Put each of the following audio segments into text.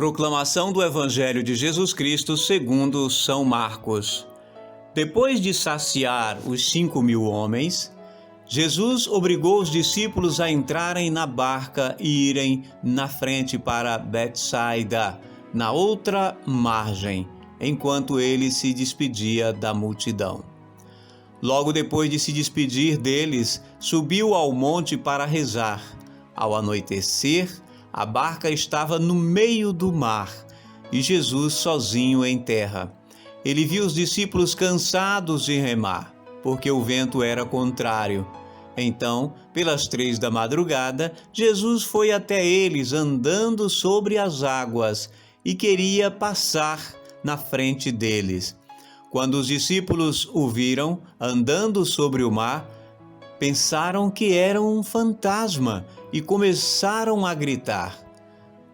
Proclamação do Evangelho de Jesus Cristo segundo São Marcos. Depois de saciar os 5.000 homens, Jesus obrigou os discípulos a entrarem na barca e irem na frente para Betsaida, na outra margem, enquanto ele se despedia da multidão. Logo depois de se despedir deles, subiu ao monte para rezar. Ao anoitecer, a barca estava no meio do mar e Jesus sozinho em terra. Ele viu os discípulos cansados de remar, porque o vento era contrário. Então, pelas 3 da madrugada, Jesus foi até eles andando sobre as águas e queria passar na frente deles. Quando os discípulos o viram andando sobre o mar, pensaram que era um fantasma e começaram a gritar.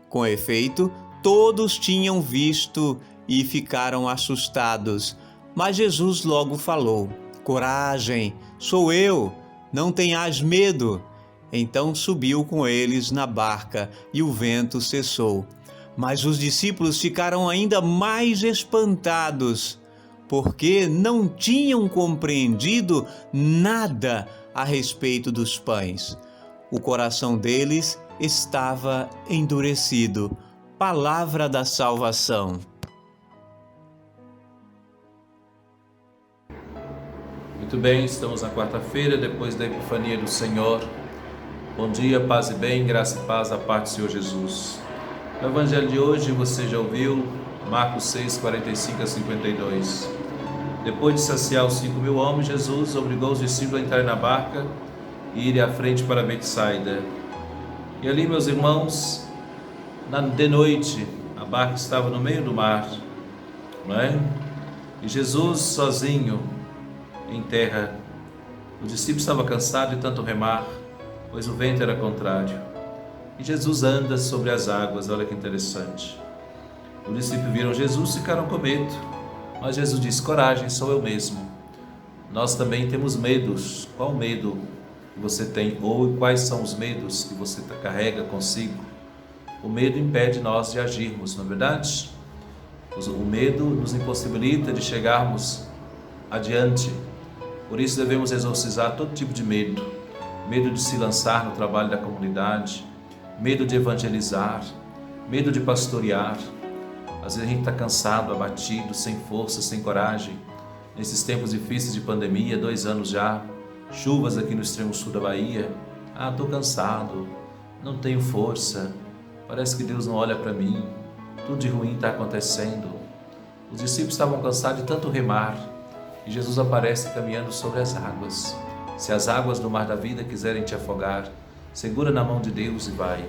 Com efeito, todos tinham visto e ficaram assustados. Mas Jesus logo falou: "Coragem, sou eu, não tenhais medo." Então subiu com eles na barca e o vento cessou. Mas os discípulos ficaram ainda mais espantados, porque não tinham compreendido nada a respeito dos pães. O coração deles estava endurecido. Palavra da salvação. Muito bem, estamos na quarta-feira, depois da Epifania do Senhor. Bom dia, paz e bem, graça e paz da parte do Senhor Jesus. No Evangelho de hoje, você já ouviu, Marcos 6, 45 a 52. Depois de saciar os 5.000 homens, Jesus obrigou os discípulos a entrarem na barca e irem à frente para Betsaida. E ali, meus irmãos, de noite, a barca estava no meio do mar, não é? E Jesus sozinho em terra. Os discípulos estavam cansados de tanto remar, pois o vento era contrário. E Jesus anda sobre as águas, olha que interessante. Os discípulos viram Jesus e ficaram com medo. Mas Jesus disse: "Coragem, sou eu mesmo." Nós também temos medos. Qual medo que você tem? Ou quais são os medos que você carrega consigo? O medo impede nós de agirmos, não é verdade? O medo nos impossibilita de chegarmos adiante. Por isso devemos exorcizar todo tipo de medo. Medo de se lançar no trabalho da comunidade, medo de evangelizar, medo de pastorear. Às vezes a gente está cansado, abatido, sem força, sem coragem. Nesses tempos difíceis de pandemia, 2 anos já, chuvas aqui no extremo sul da Bahia. Estou cansado, não tenho força, parece que Deus não olha para mim, tudo de ruim está acontecendo. Os discípulos estavam cansados de tanto remar e Jesus aparece caminhando sobre as águas. Se as águas do mar da vida quiserem te afogar, segura na mão de Deus e vai.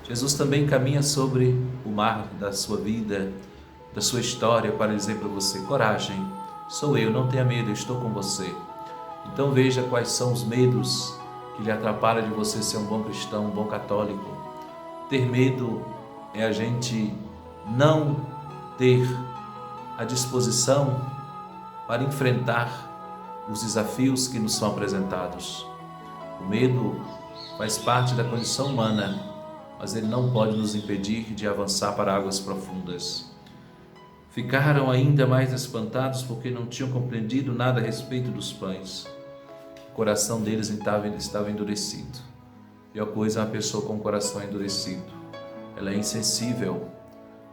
Jesus também caminha sobre o mar da sua vida, da sua história, para dizer para você: coragem, sou eu, não tenha medo, eu estou com você. Então veja quais são os medos que lhe atrapalham de você ser um bom cristão, um bom católico. Ter medo é a gente não ter a disposição para enfrentar os desafios que nos são apresentados. O medo faz parte da condição humana, mas ele não pode nos impedir de avançar para águas profundas. Ficaram ainda mais espantados porque não tinham compreendido nada a respeito dos pães. O coração deles estava endurecido. E a coisa é uma pessoa com o coração endurecido. Ela é insensível,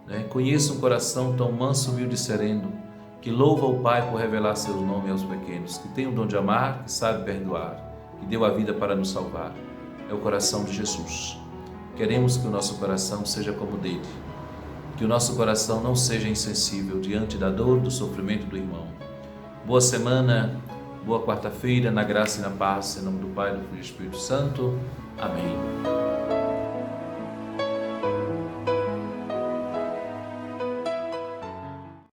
né? Conheço um coração tão manso, humilde e sereno, que louva o Pai por revelar seu nome aos pequenos, que tem o dom de amar, que sabe perdoar, que deu a vida para nos salvar. É o coração de Jesus. Queremos que o nosso coração seja como o dele, que o nosso coração não seja insensível diante da dor, do sofrimento do irmão. Boa semana, boa quarta-feira, na graça e na paz, em nome do Pai, do Filho e do Espírito Santo. Amém.